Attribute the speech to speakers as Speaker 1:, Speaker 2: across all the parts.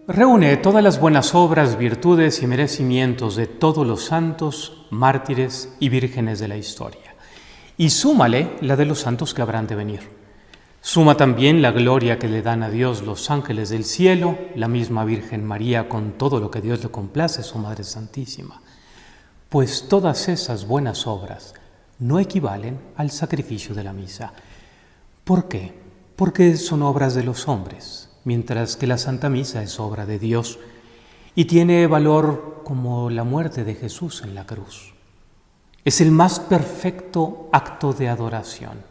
Speaker 1: Reúne todas las buenas obras, virtudes y merecimientos de todos los santos, mártires y vírgenes de la historia, y súmale la de los santos que habrán de venir. Suma también la gloria que le dan a Dios los ángeles del cielo, la misma Virgen María con todo lo que Dios le complace, su Madre Santísima. Pues todas esas buenas obras no equivalen al sacrificio de la misa. ¿Por qué? Porque son obras de los hombres, mientras que la Santa Misa es obra de Dios y tiene valor como la muerte de Jesús en la cruz. Es el más perfecto acto de adoración.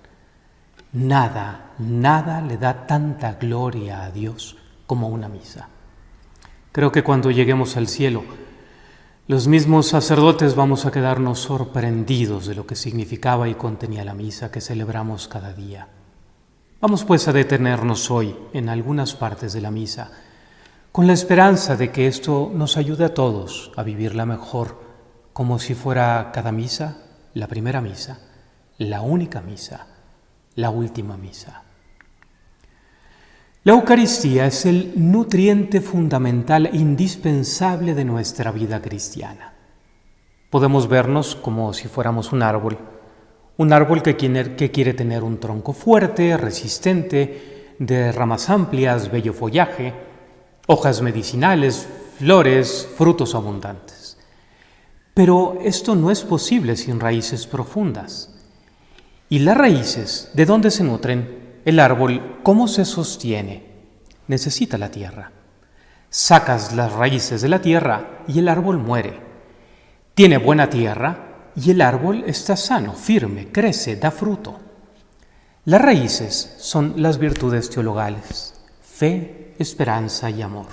Speaker 1: Nada le da tanta gloria a Dios como una misa. Creo que cuando lleguemos al cielo, los mismos sacerdotes vamos a quedarnos sorprendidos de lo que significaba y contenía la misa que celebramos cada día. Vamos pues a detenernos hoy en algunas partes de la misa, con la esperanza de que esto nos ayude a todos a vivirla mejor, como si fuera cada misa, la primera misa, la única misa, la última misa. La Eucaristía es el nutriente fundamental e indispensable de nuestra vida cristiana. Podemos vernos como si fuéramos un árbol que quiere tener un tronco fuerte, resistente, de ramas amplias, bello follaje, hojas medicinales, flores, frutos abundantes. Pero esto no es posible sin raíces profundas. ¿Y las raíces de dónde se nutren? El árbol, ¿cómo se sostiene? Necesita la tierra. Sacas las raíces de la tierra y el árbol muere. Tiene buena tierra y el árbol está sano, firme, crece, da fruto. Las raíces son las virtudes teologales, fe, esperanza y amor.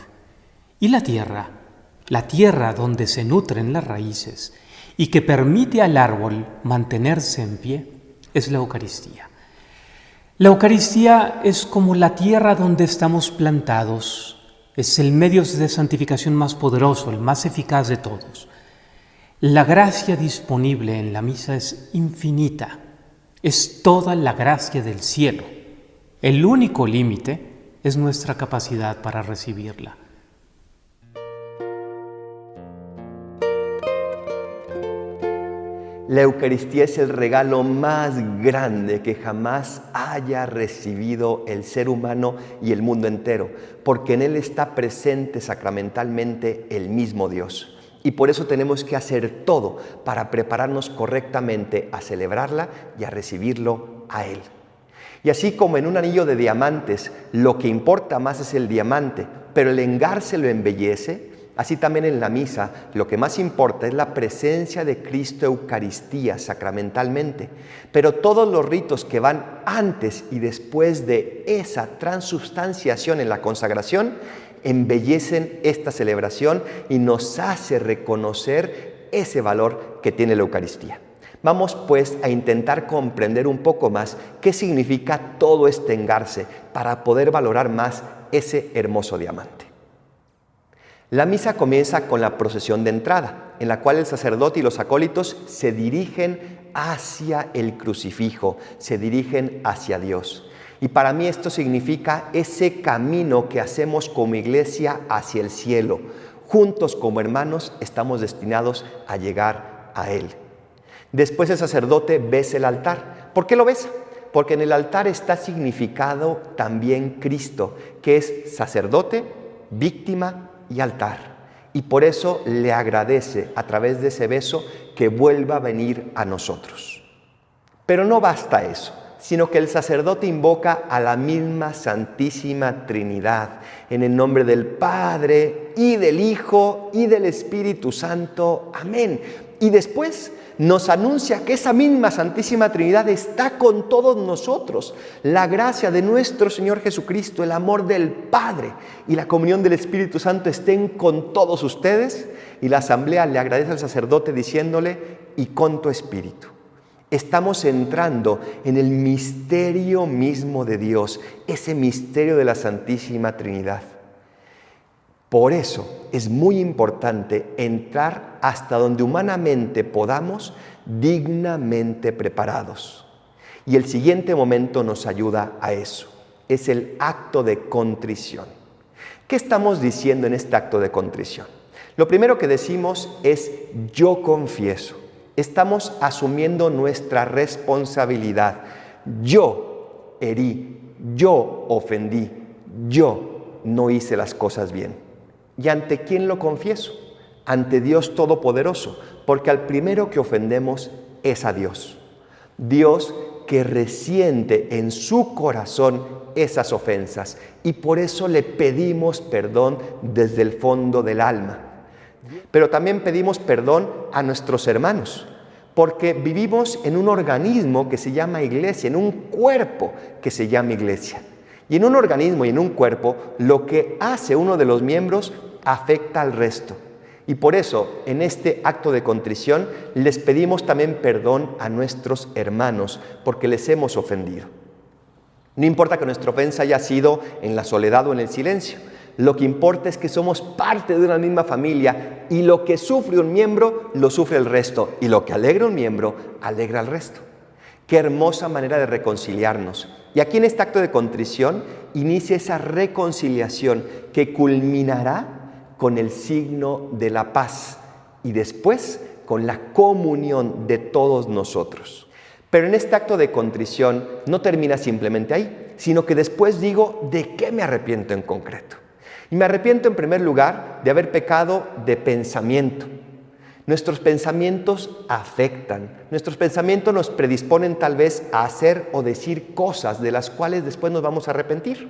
Speaker 1: Y la tierra donde se nutren las raíces y que permite al árbol mantenerse en pie, es la Eucaristía. La Eucaristía es como la tierra donde estamos plantados, es el medio de santificación más poderoso, el más eficaz de todos. La gracia disponible en la misa es infinita, es toda la gracia del cielo. El único límite es nuestra capacidad para recibirla.
Speaker 2: La Eucaristía es el regalo más grande que jamás haya recibido el ser humano y el mundo entero, porque en él está presente sacramentalmente el mismo Dios. Y por eso tenemos que hacer todo para prepararnos correctamente a celebrarla y a recibirlo a Él. Y así como en un anillo de diamantes lo que importa más es el diamante, pero el engarce lo embellece, así también en la misa lo que más importa es la presencia de Cristo Eucaristía sacramentalmente. Pero todos los ritos que van antes y después de esa transubstanciación en la consagración embellecen esta celebración y nos hace reconocer ese valor que tiene la Eucaristía. Vamos pues a intentar comprender un poco más qué significa todo este engarce para poder valorar más ese hermoso diamante. La misa comienza con la procesión de entrada, en la cual el sacerdote y los acólitos se dirigen hacia el crucifijo, se dirigen hacia Dios. Y para mí esto significa ese camino que hacemos como iglesia hacia el cielo. Juntos como hermanos estamos destinados a llegar a Él. Después el sacerdote besa el altar. ¿Por qué lo besa? Porque en el altar está significado también Cristo, que es sacerdote, víctima y altar. Y por eso le agradece a través de ese beso que vuelva a venir a nosotros. Pero no basta eso, sino que el sacerdote invoca a la misma Santísima Trinidad, en el nombre del Padre, y del Hijo, y del Espíritu Santo. Amén. Y después nos anuncia que esa misma Santísima Trinidad está con todos nosotros. La gracia de nuestro Señor Jesucristo, el amor del Padre y la comunión del Espíritu Santo estén con todos ustedes. Y la asamblea le agradece al sacerdote diciéndole, y con tu Espíritu. Estamos entrando en el misterio mismo de Dios, ese misterio de la Santísima Trinidad. Por eso es muy importante entrar hasta donde humanamente podamos, dignamente preparados. Y el siguiente momento nos ayuda a eso. Es el acto de contrición. ¿Qué estamos diciendo en este acto de contrición? Lo primero que decimos es yo confieso. Estamos asumiendo nuestra responsabilidad. Yo herí, yo ofendí, yo no hice las cosas bien. ¿Y ante quién lo confieso? Ante Dios Todopoderoso, porque al primero que ofendemos es a Dios. Dios que resiente en su corazón esas ofensas y por eso le pedimos perdón desde el fondo del alma. Pero también pedimos perdón a nuestros hermanos, porque vivimos en un organismo que se llama iglesia, en un cuerpo que se llama iglesia. Y en un organismo y en un cuerpo, lo que hace uno de los miembros afecta al resto. Y por eso, en este acto de contrición, les pedimos también perdón a nuestros hermanos, porque les hemos ofendido. No importa que nuestra ofensa haya sido en la soledad o en el silencio. Lo que importa es que somos parte de una misma familia y lo que sufre un miembro, lo sufre el resto. Y lo que alegra un miembro, alegra al resto. Qué hermosa manera de reconciliarnos. Y aquí en este acto de contrición inicia esa reconciliación que culminará con el signo de la paz y después con la comunión de todos nosotros. Pero en este acto de contrición no termina simplemente ahí, sino que después digo de qué me arrepiento en concreto. Y me arrepiento en primer lugar de haber pecado de pensamiento. Nuestros pensamientos afectan, nuestros pensamientos nos predisponen tal vez a hacer o decir cosas de las cuales después nos vamos a arrepentir.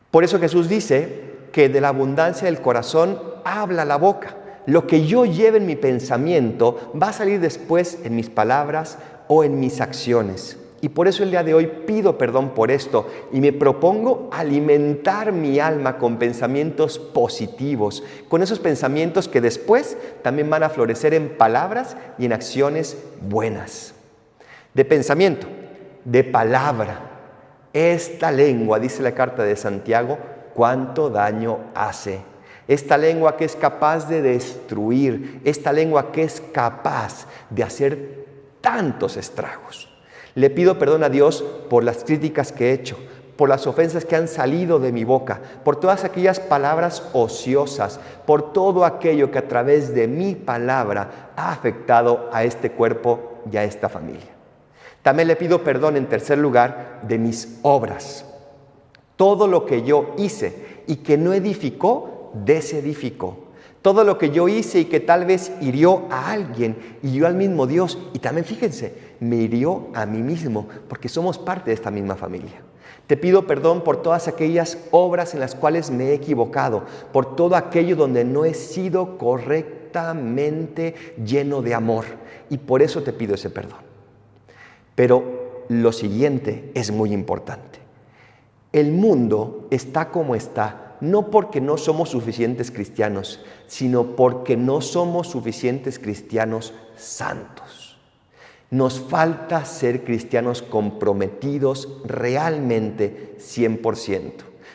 Speaker 2: Por eso Jesús dice que de la abundancia del corazón habla la boca. Lo que yo lleve en mi pensamiento va a salir después en mis palabras o en mis acciones. Y por eso el día de hoy pido perdón por esto y me propongo alimentar mi alma con pensamientos positivos, con esos pensamientos que después también van a florecer en palabras y en acciones buenas. De pensamiento, de palabra. Esta lengua, dice la carta de Santiago, cuánto daño hace. Esta lengua que es capaz de destruir, esta lengua que es capaz de hacer tantos estragos. Le pido perdón a Dios por las críticas que he hecho, por las ofensas que han salido de mi boca, por todas aquellas palabras ociosas, por todo aquello que a través de mi palabra ha afectado a este cuerpo y a esta familia. También le pido perdón en tercer lugar de mis obras. Todo lo que yo hice y que no edificó, desedificó. Todo lo que yo hice y que tal vez hirió a alguien, hirió al mismo Dios. Y también fíjense, me hirió a mí mismo, porque somos parte de esta misma familia. Te pido perdón por todas aquellas obras en las cuales me he equivocado, por todo aquello donde no he sido correctamente lleno de amor. Y por eso te pido ese perdón. Pero lo siguiente es muy importante. El mundo está como está, no porque no somos suficientes cristianos, sino porque no somos suficientes cristianos santos. Nos falta ser cristianos comprometidos realmente 100%.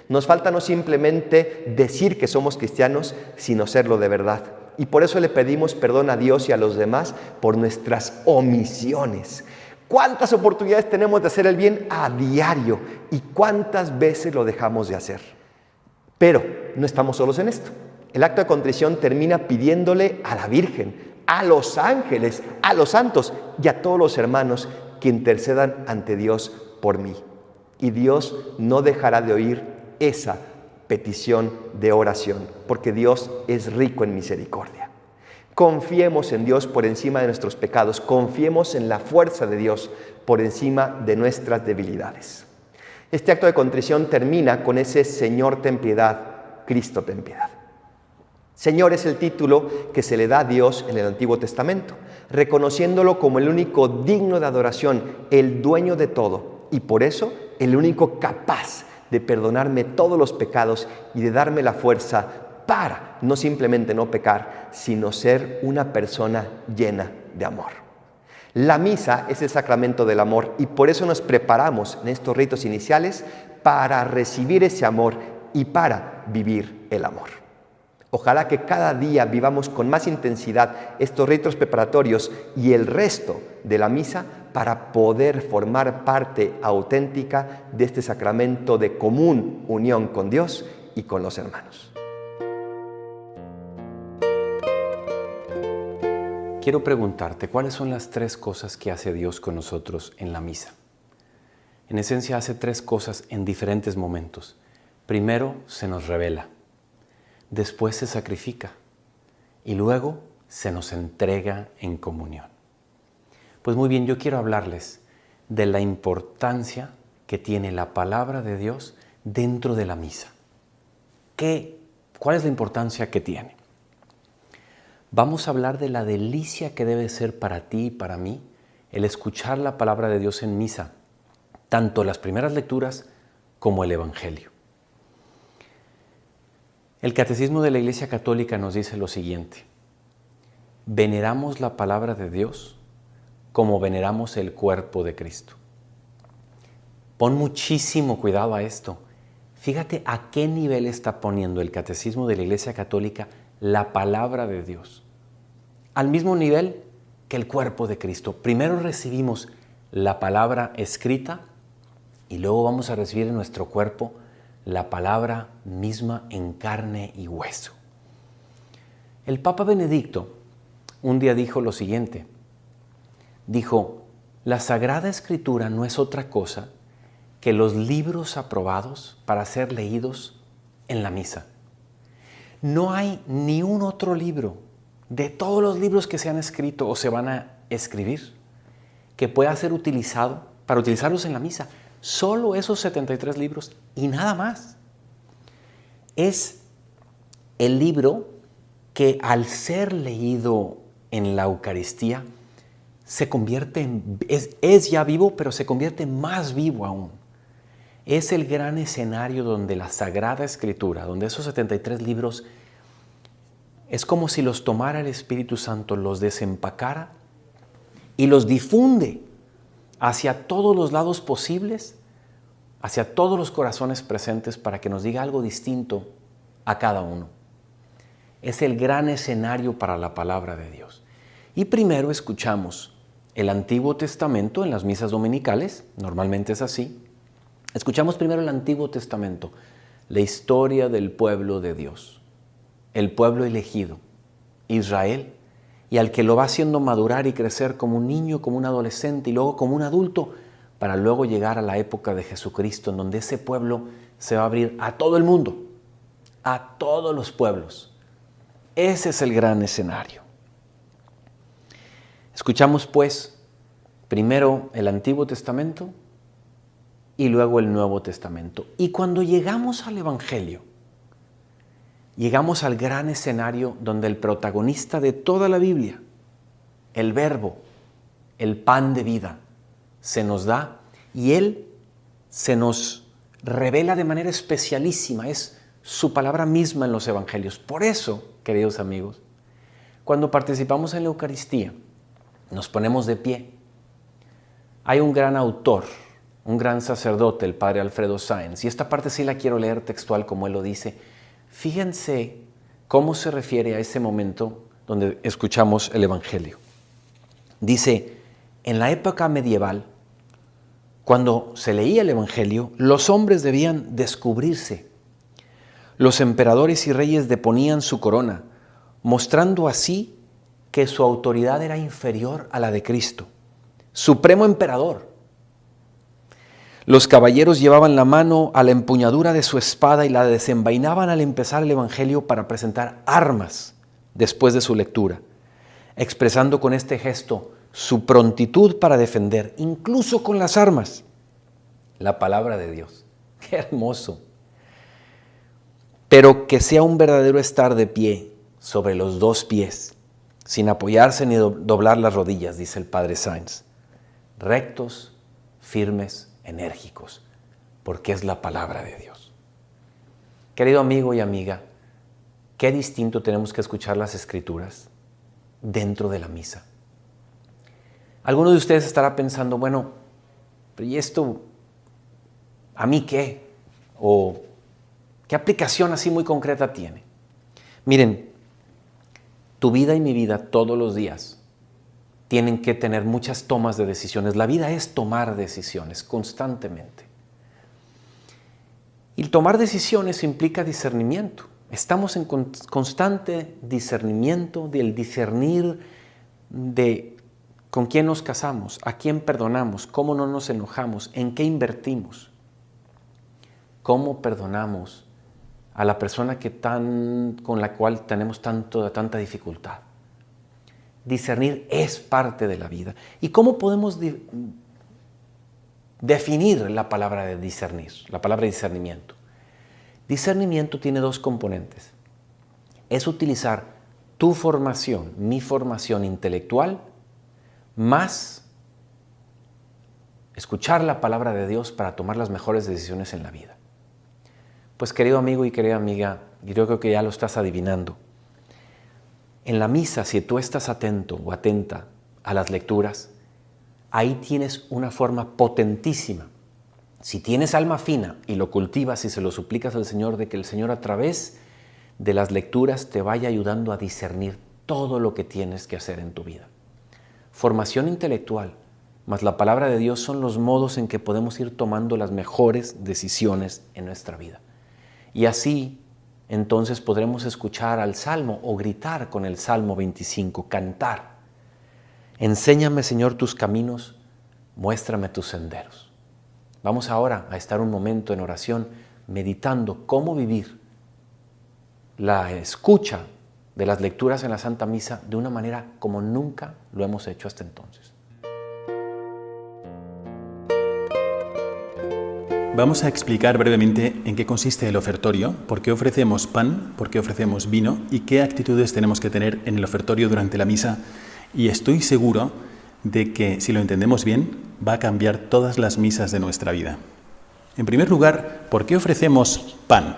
Speaker 2: Nos falta no simplemente decir que somos cristianos, sino serlo de verdad. Y por eso le pedimos perdón a Dios y a los demás por nuestras omisiones. ¿Cuántas oportunidades tenemos de hacer el bien a diario? ¿Y cuántas veces lo dejamos de hacer? Pero no estamos solos en esto. El acto de contrición termina pidiéndole a la Virgen, a los ángeles, a los santos y a todos los hermanos que intercedan ante Dios por mí. Y Dios no dejará de oír esa petición de oración, porque Dios es rico en misericordia. Confiemos en Dios por encima de nuestros pecados, confiemos en la fuerza de Dios por encima de nuestras debilidades. Este acto de contrición termina con ese Señor ten piedad, Cristo ten piedad. Señor es el título que se le da a Dios en el Antiguo Testamento, reconociéndolo como el único digno de adoración, el dueño de todo, y por eso el único capaz de perdonarme todos los pecados y de darme la fuerza para no simplemente no pecar, sino ser una persona llena de amor. La misa es el sacramento del amor y por eso nos preparamos en estos ritos iniciales para recibir ese amor y para vivir el amor. Ojalá que cada día vivamos con más intensidad estos ritos preparatorios y el resto de la misa para poder formar parte auténtica de este sacramento de común unión con Dios y con los hermanos.
Speaker 3: Quiero preguntarte, ¿cuáles son las 3 cosas que hace Dios con nosotros en la misa? En esencia hace 3 cosas en diferentes momentos. Primero, se nos revela. Después se sacrifica y luego se nos entrega en comunión. Pues muy bien, yo quiero hablarles de la importancia que tiene la palabra de Dios dentro de la misa. ¿Cuál es la importancia que tiene? Vamos a hablar de la delicia que debe ser para ti y para mí el escuchar la palabra de Dios en misa, tanto las primeras lecturas como el Evangelio. El Catecismo de la Iglesia Católica nos dice lo siguiente: veneramos la palabra de Dios como veneramos el cuerpo de Cristo. Pon muchísimo cuidado a esto. Fíjate a qué nivel está poniendo el Catecismo de la Iglesia Católica la palabra de Dios. Al mismo nivel que el cuerpo de Cristo. Primero recibimos la palabra escrita y luego vamos a recibir en nuestro cuerpo la palabra misma en carne y hueso. El Papa Benedicto un día dijo lo siguiente. Dijo, la Sagrada Escritura no es otra cosa que los libros aprobados para ser leídos en la misa. No hay ni un otro libro de todos los libros que se han escrito o se van a escribir que pueda ser utilizado para utilizarlos en la misa. Solo esos 73 libros y nada más. Es el libro que al ser leído en la Eucaristía se convierte en, es ya vivo, pero se convierte más vivo aún. Es el gran escenario donde la Sagrada Escritura, donde esos 73 libros, es como si los tomara el Espíritu Santo, los desempacara y los difunde hacia todos los lados posibles, hacia todos los corazones presentes para que nos diga algo distinto a cada uno. Es el gran escenario para la palabra de Dios. Y primero escuchamos el Antiguo Testamento en las misas dominicales, normalmente es así. Escuchamos primero el Antiguo Testamento, la historia del pueblo de Dios, el pueblo elegido, Israel, y al que lo va haciendo madurar y crecer como un niño, como un adolescente y luego como un adulto, para luego llegar a la época de Jesucristo, en donde ese pueblo se va a abrir a todo el mundo, a todos los pueblos. Ese es el gran escenario. Escuchamos pues primero el Antiguo Testamento y luego el Nuevo Testamento. Y cuando llegamos al Evangelio, llegamos al gran escenario donde el protagonista de toda la Biblia, el Verbo, el pan de vida, se nos da y Él se nos revela de manera especialísima. Es su palabra misma en los Evangelios. Por eso, queridos amigos, cuando participamos en la Eucaristía, nos ponemos de pie. Hay un gran autor, un gran sacerdote, el padre Alfredo Sáenz, y esta parte sí la quiero leer textual como él lo dice. Fíjense cómo se refiere a ese momento donde escuchamos el Evangelio. Dice, en la época medieval, cuando se leía el Evangelio, los hombres debían descubrirse. Los emperadores y reyes deponían su corona, mostrando así que su autoridad era inferior a la de Cristo, supremo emperador. Los caballeros llevaban la mano a la empuñadura de su espada y la desenvainaban al empezar el Evangelio para presentar armas después de su lectura, expresando con este gesto su prontitud para defender, incluso con las armas, la palabra de Dios. ¡Qué hermoso! Pero que sea un verdadero estar de pie sobre los 2 pies, sin apoyarse ni doblar las rodillas, dice el padre Sáenz. Rectos, firmes, enérgicos, porque es la palabra de Dios. Querido amigo y amiga, qué distinto tenemos que escuchar las Escrituras dentro de la misa. Alguno de ustedes estará pensando, bueno, ¿y esto a mí qué? ¿O qué aplicación así muy concreta tiene? Miren, tu vida y mi vida todos los días tienen que tener muchas tomas de decisiones. La vida es tomar decisiones constantemente. Y tomar decisiones implica discernimiento. Estamos en constante discernimiento del discernir de con quién nos casamos, a quién perdonamos, cómo no nos enojamos, en qué invertimos, cómo perdonamos a la persona con la cual tenemos tanta dificultad. Discernir es parte de la vida. ¿Y cómo podemos definir la palabra de discernir, la palabra discernimiento? Discernimiento tiene dos componentes. Es utilizar tu formación, mi formación intelectual, más escuchar la palabra de Dios para tomar las mejores decisiones en la vida. Pues querido amigo y querida amiga, yo creo que ya lo estás adivinando. En la misa, si tú estás atento o atenta a las lecturas, ahí tienes una forma potentísima. Si tienes alma fina y lo cultivas y se lo suplicas al Señor, de que el Señor a través de las lecturas te vaya ayudando a discernir todo lo que tienes que hacer en tu vida. Formación intelectual más la palabra de Dios son los modos en que podemos ir tomando las mejores decisiones en nuestra vida. Y así, entonces podremos escuchar al Salmo o gritar con el Salmo 25, cantar. Enséñame, Señor, tus caminos, muéstrame tus senderos. Vamos ahora a estar un momento en oración meditando cómo vivir la escucha de las lecturas en la Santa Misa de una manera como nunca lo hemos hecho hasta entonces.
Speaker 4: Vamos a explicar brevemente en qué consiste el ofertorio, por qué ofrecemos pan, por qué ofrecemos vino y qué actitudes tenemos que tener en el ofertorio durante la misa. Y estoy seguro de que, si lo entendemos bien, va a cambiar todas las misas de nuestra vida. En primer lugar, ¿por qué ofrecemos pan?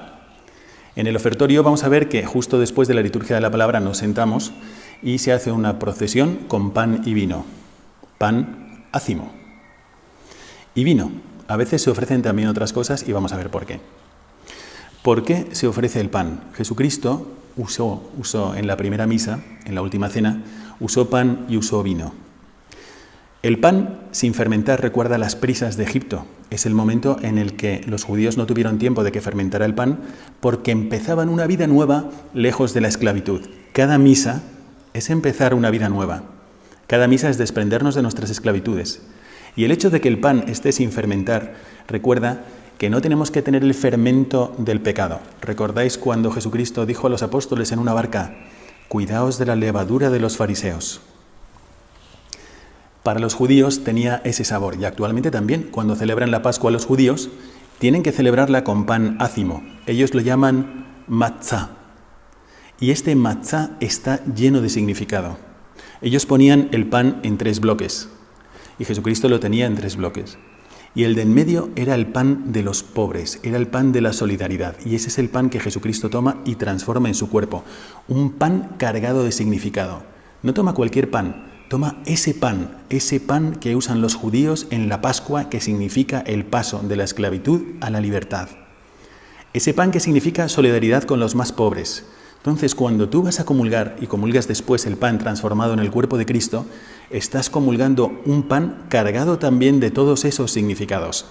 Speaker 4: En el ofertorio vamos a ver que justo después de la liturgia de la palabra nos sentamos y se hace una procesión con pan y vino. Pan, ácimo. Y vino. A veces se ofrecen también otras cosas y vamos a ver por qué. ¿Por qué se ofrece el pan? Jesucristo usó en la primera misa, en la última cena, usó pan y usó vino. El pan sin fermentar recuerda las prisas de Egipto. Es el momento en el que los judíos no tuvieron tiempo de que fermentara el pan porque empezaban una vida nueva lejos de la esclavitud. Cada misa es empezar una vida nueva. Cada misa es desprendernos de nuestras esclavitudes. Y el hecho de que el pan esté sin fermentar recuerda que no tenemos que tener el fermento del pecado. ¿Recordáis cuando Jesucristo dijo a los apóstoles en una barca: cuidaos de la levadura de los fariseos? Para los judíos tenía ese sabor y actualmente también, cuando celebran la Pascua los judíos, tienen que celebrarla con pan ácimo. Ellos lo llaman matzá. Y este matzá está lleno de significado. Ellos ponían el pan en 3 bloques y Jesucristo lo tenía en 3 bloques. Y el de en medio era el pan de los pobres, era el pan de la solidaridad. Y ese es el pan que Jesucristo toma y transforma en su cuerpo. Un pan cargado de significado. No toma cualquier pan. Toma ese pan que usan los judíos en la Pascua, que significa el paso de la esclavitud a la libertad. Ese pan que significa solidaridad con los más pobres. Entonces, cuando tú vas a comulgar y comulgas después el pan transformado en el cuerpo de Cristo, estás comulgando un pan cargado también de todos esos significados.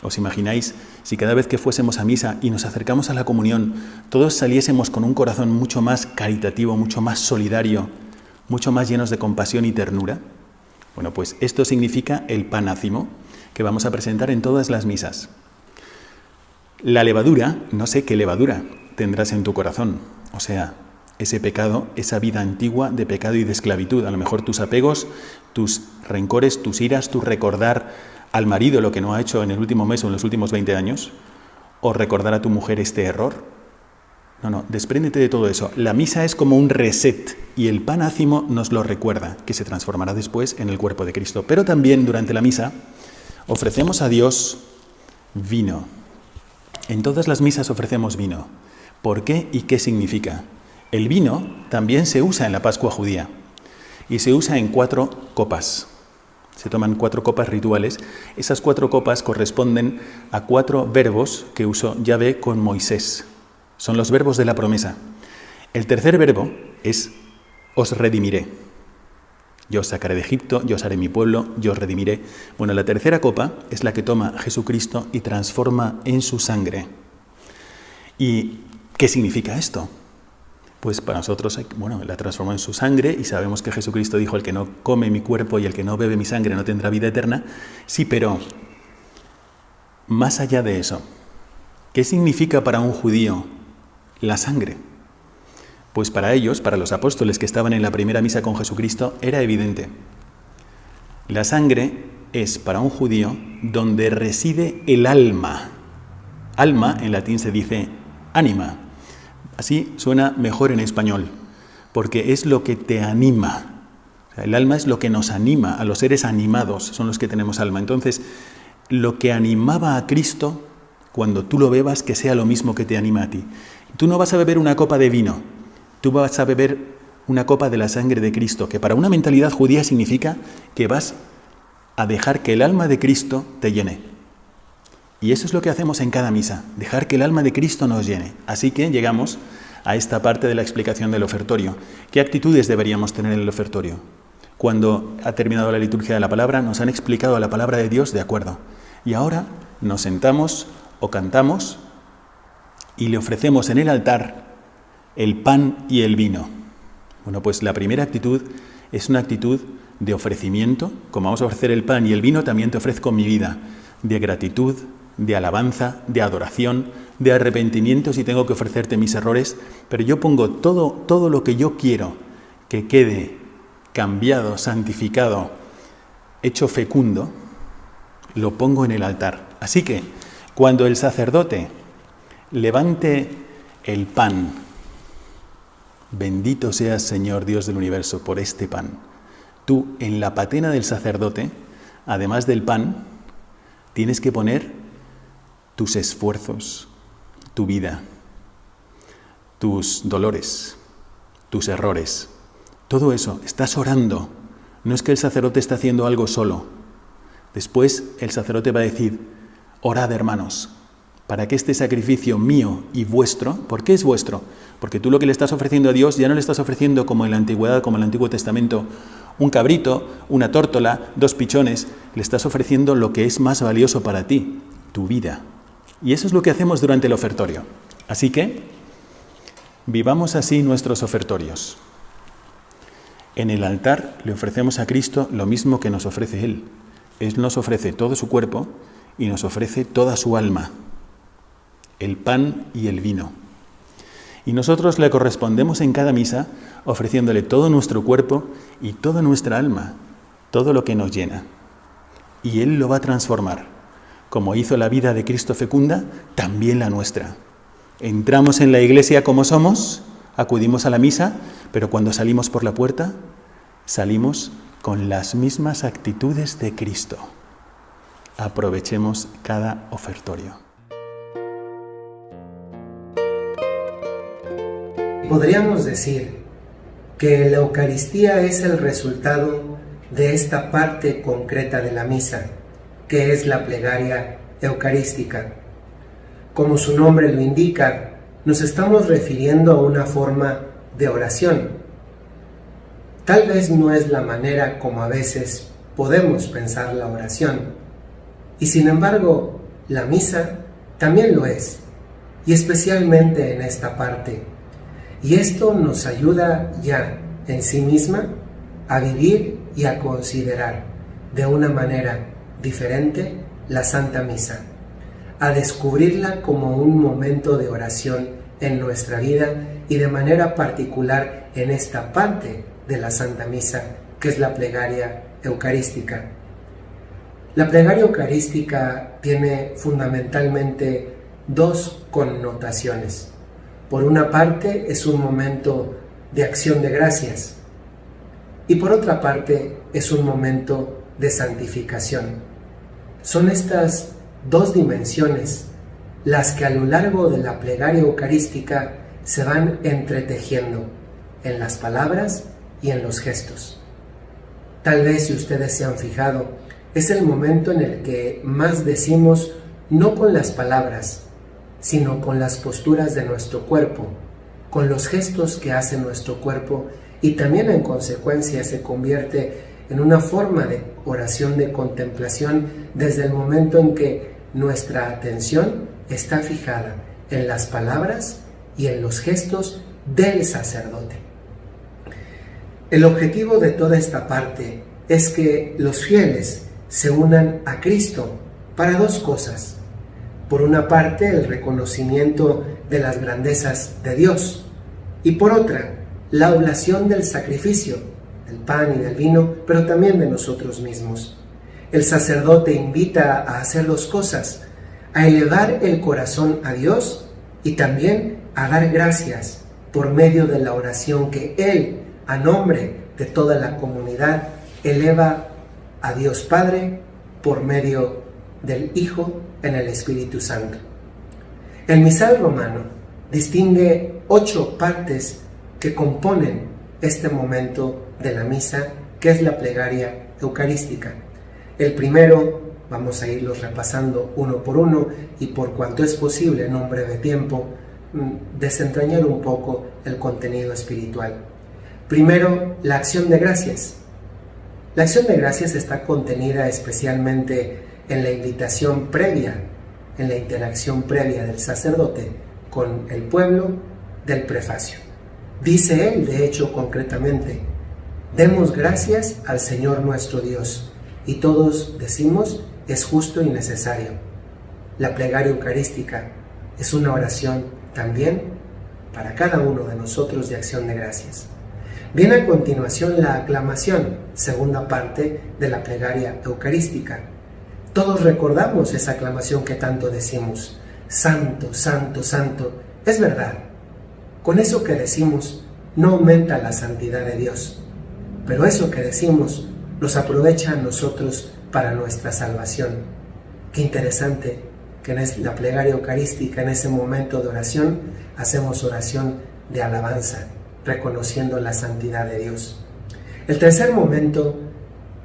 Speaker 4: ¿Os imagináis si cada vez que fuésemos a misa y nos acercamos a la comunión, todos saliésemos con un corazón mucho más caritativo, mucho más solidario, mucho más llenos de compasión y ternura? Bueno, pues esto significa el pan ácimo que vamos a presentar en todas las misas. La levadura, no sé qué levadura tendrás en tu corazón, o sea, ese pecado, esa vida antigua de pecado y de esclavitud, a lo mejor tus apegos, tus rencores, tus iras, tu recordar al marido lo que no ha hecho en el último mes o en los últimos 20 años, o recordar a tu mujer este error. No, despréndete de todo eso. La misa es como un reset y el pan ácimo nos lo recuerda, que se transformará después en el cuerpo de Cristo. Pero también durante la misa ofrecemos a Dios vino. En todas las misas ofrecemos vino. ¿Por qué y qué significa? El vino también se usa en la Pascua judía y se usa en 4 copas. Se toman 4 copas rituales. Esas 4 copas corresponden a 4 verbos que usó Yahvé con Moisés. Son los verbos de la promesa. El tercer verbo es os redimiré. Yo os sacaré de Egipto, yo os haré mi pueblo, yo os redimiré. Bueno, la tercera copa es la que toma Jesucristo y transforma en su sangre. ¿Y qué significa esto? Pues para nosotros, la transformó en su sangre y sabemos que Jesucristo dijo, el que no come mi cuerpo y el que no bebe mi sangre no tendrá vida eterna. Sí, pero más allá de eso, ¿qué significa para un judío la sangre? Pues para ellos, para los apóstoles que estaban en la primera misa con Jesucristo, era evidente. La sangre es para un judío donde reside el alma. Alma en latín se dice ánima. Así suena mejor en español, porque es lo que te anima. O sea, el alma es lo que nos anima, a los seres animados son los que tenemos alma. Entonces, lo que animaba a Cristo, cuando tú lo bebas, que sea lo mismo que te anima a ti. Tú no vas a beber una copa de vino, tú vas a beber una copa de la sangre de Cristo, que para una mentalidad judía significa que vas a dejar que el alma de Cristo te llene. Y eso es lo que hacemos en cada misa, dejar que el alma de Cristo nos llene. Así que llegamos a esta parte de la explicación del ofertorio. ¿Qué actitudes deberíamos tener en el ofertorio? Cuando ha terminado la liturgia de la palabra, nos han explicado la palabra de Dios, de acuerdo. Y ahora nos sentamos o cantamos y le ofrecemos en el altar el pan y el vino. Bueno, pues la primera actitud es una actitud de ofrecimiento. Como vamos a ofrecer el pan y el vino, también te ofrezco mi vida, de gratitud, de alabanza, de adoración, de arrepentimiento si tengo que ofrecerte mis errores, pero yo pongo todo lo que yo quiero que quede cambiado, santificado, hecho fecundo, lo pongo en el altar. Así que cuando el sacerdote levante el pan, bendito seas Señor Dios del universo por este pan, tú en la patena del sacerdote, además del pan, tienes que poner tus esfuerzos, tu vida, tus dolores, tus errores. Todo eso, estás orando. No es que el sacerdote está haciendo algo solo. Después el sacerdote va a decir, orad hermanos, para que este sacrificio mío y vuestro, ¿por qué es vuestro? Porque tú lo que le estás ofreciendo a Dios ya no le estás ofreciendo como en la antigüedad, como en el Antiguo Testamento, un cabrito, una tórtola, 2 pichones, le estás ofreciendo lo que es más valioso para ti, tu vida. Y eso es lo que hacemos durante el ofertorio. Así que, vivamos así nuestros ofertorios. En el altar le ofrecemos a Cristo lo mismo que nos ofrece Él. Él nos ofrece todo su cuerpo y nos ofrece toda su alma, el pan y el vino. Y nosotros le correspondemos en cada misa ofreciéndole todo nuestro cuerpo y toda nuestra alma, todo lo que nos llena. Y Él lo va a transformar. Como hizo la vida de Cristo fecunda, también la nuestra. Entramos en la iglesia como somos, acudimos a la misa, pero cuando salimos por la puerta, salimos con las mismas actitudes de Cristo. Aprovechemos cada ofertorio.
Speaker 5: Podríamos decir que la Eucaristía es el resultado de esta parte concreta de la misa, que es la plegaria eucarística. Como su nombre lo indica, nos estamos refiriendo a una forma de oración. Tal vez no es la manera como a veces podemos pensar la oración, y sin embargo, la misa también lo es, y especialmente en esta parte. Y esto nos ayuda ya en sí misma a vivir y a considerar de una manera diferente la Santa Misa, a descubrirla como un momento de oración en nuestra vida y de manera particular en esta parte de la Santa Misa, que es la plegaria eucarística. La plegaria eucarística tiene fundamentalmente 2 connotaciones. Por una parte, es un momento de acción de gracias y por otra parte, es un momento de santificación. Son estas 2 dimensiones las que a lo largo de la plegaria eucarística se van entretejiendo en las palabras y en los gestos. Tal vez, si ustedes se han fijado, es el momento en el que más decimos no con las palabras, sino con las posturas de nuestro cuerpo, con los gestos que hace nuestro cuerpo y también en consecuencia se convierte en una forma de oración de contemplación desde el momento en que nuestra atención está fijada en las palabras y en los gestos del sacerdote. El objetivo de toda esta parte es que los fieles se unan a Cristo para dos cosas. Por una parte, el reconocimiento de las grandezas de Dios y por otra, la oblación del sacrificio, del pan y del vino, pero también de nosotros mismos. El sacerdote invita a hacer dos cosas, a elevar el corazón a Dios y también a dar gracias por medio de la oración que Él, a nombre de toda la comunidad, eleva a Dios Padre por medio del Hijo en el Espíritu Santo. El misal romano distingue 8 partes que componen este momento de la misa, que es la plegaria eucarística. El primero, vamos a irlos repasando uno por uno y por cuanto es posible en un breve tiempo, desentrañar un poco el contenido espiritual. Primero, la acción de gracias. La acción de gracias está contenida especialmente en la invitación previa, en la interacción previa del sacerdote con el pueblo del prefacio. Dice él, de hecho, concretamente, demos gracias al Señor nuestro Dios, y todos decimos, es justo y necesario. La plegaria eucarística es una oración también para cada uno de nosotros de acción de gracias. Viene a continuación la aclamación, segunda parte de la plegaria eucarística. Todos recordamos esa aclamación que tanto decimos, Santo, Santo, Santo. Es verdad, con eso que decimos no aumenta la santidad de Dios, pero eso que decimos nos aprovecha a nosotros para nuestra salvación. Qué interesante que en la plegaria eucarística, en ese momento de oración, hacemos oración de alabanza, reconociendo la santidad de Dios. El tercer momento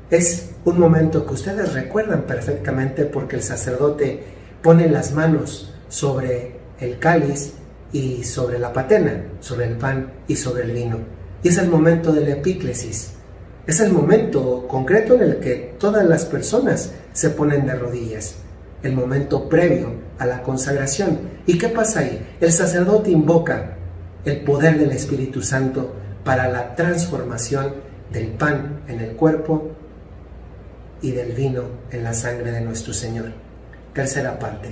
Speaker 5: es un momento que ustedes recuerdan perfectamente porque el sacerdote pone las manos sobre el cáliz y sobre la patena, sobre el pan y sobre el vino. Y es el momento de la epíclesis. Es el momento concreto en el que todas las personas se ponen de rodillas. El momento previo a la consagración. ¿Y qué pasa ahí? El sacerdote invoca el poder del Espíritu Santo para la transformación del pan en el cuerpo y del vino en la sangre de nuestro Señor. Tercera parte.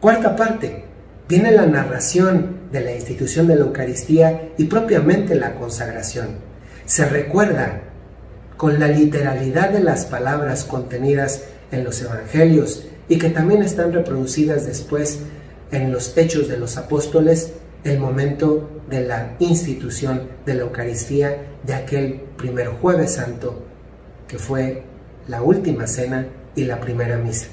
Speaker 5: Cuarta parte. Viene la narración de la institución de la Eucaristía y propiamente la consagración. Se recuerda con la literalidad de las palabras contenidas en los Evangelios y que también están reproducidas después en los Hechos de los Apóstoles, el momento de la institución de la Eucaristía de aquel primer Jueves Santo, que fue la última cena y la primera misa.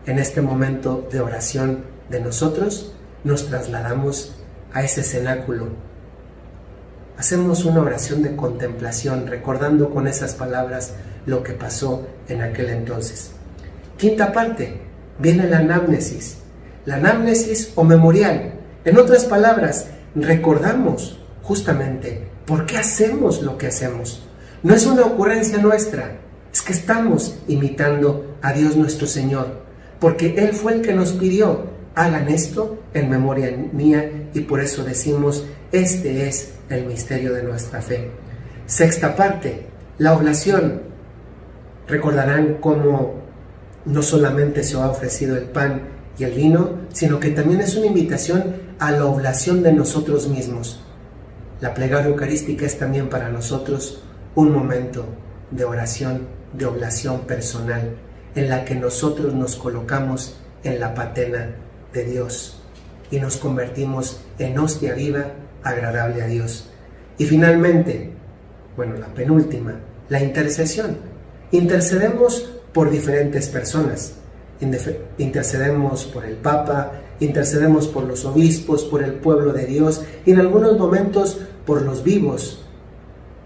Speaker 5: En este momento de oración de nosotros, nos trasladamos a ese cenáculo. Hacemos una oración de contemplación, recordando con esas palabras lo que pasó en aquel entonces. Quinta parte, viene la anamnesis. La anamnesis o memorial. En otras palabras, recordamos justamente por qué hacemos lo que hacemos. No es una ocurrencia nuestra, es que estamos imitando a Dios nuestro Señor, porque Él fue el que nos pidió, hagan esto en memoria mía, y por eso decimos, este es el misterio de nuestra fe. Sexta parte, la oblación. Recordarán cómo no solamente se ha ofrecido el pan y el vino, sino que también es una invitación a la oblación de nosotros mismos. La plegaria eucarística es también para nosotros un momento de oración, de oblación personal, en la que nosotros nos colocamos en la patena de Dios y nos convertimos en hostia viva, agradable a Dios. Y finalmente, la penúltima, la intercesión. Intercedemos por diferentes personas. Intercedemos por el Papa, intercedemos por los obispos, por el pueblo de Dios y en algunos momentos por los vivos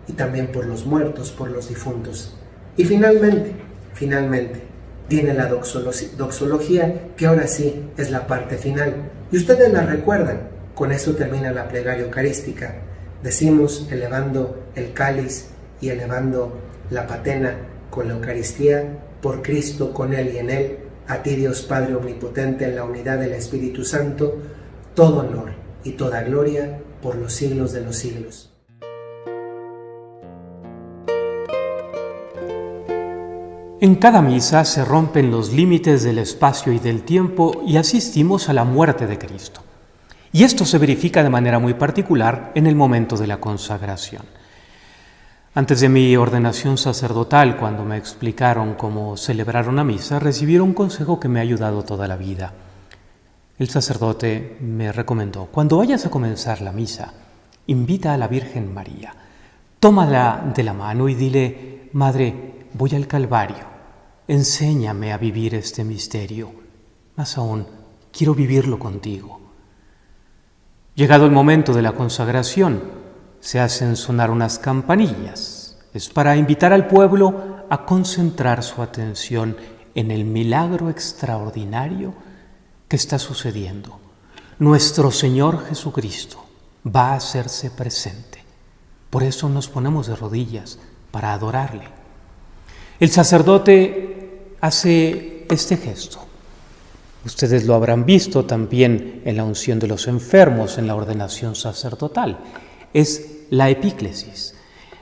Speaker 5: y también por los muertos, por los difuntos. Y finalmente, viene la doxología, que ahora sí es la parte final. Y ustedes la recuerdan Con eso termina la plegaria eucarística. Decimos, elevando el cáliz y elevando la patena con la Eucaristía, por Cristo, con Él y en Él, a ti Dios Padre Omnipotente, en la unidad del Espíritu Santo, todo honor y toda gloria por los siglos de los siglos.
Speaker 1: En cada misa se rompen los límites del espacio y del tiempo y asistimos a la muerte de Cristo. Y esto se verifica de manera muy particular en el momento de la consagración. Antes de mi ordenación sacerdotal, cuando me explicaron cómo celebrar una misa, recibí un consejo que me ha ayudado toda la vida. El sacerdote me recomendó: cuando vayas a comenzar la misa, invita a la Virgen María, tómala de la mano y dile: Madre, voy al Calvario, enséñame a vivir este misterio, más aún, quiero vivirlo contigo. Llegado el momento de la consagración, se hacen sonar unas campanillas. Es para invitar al pueblo a concentrar su atención en el milagro extraordinario que está sucediendo. Nuestro Señor Jesucristo va a hacerse presente. Por eso nos ponemos de rodillas para adorarle. El sacerdote hace este gesto. Ustedes lo habrán visto también en la unción de los enfermos, en la ordenación sacerdotal. Es la epíclesis,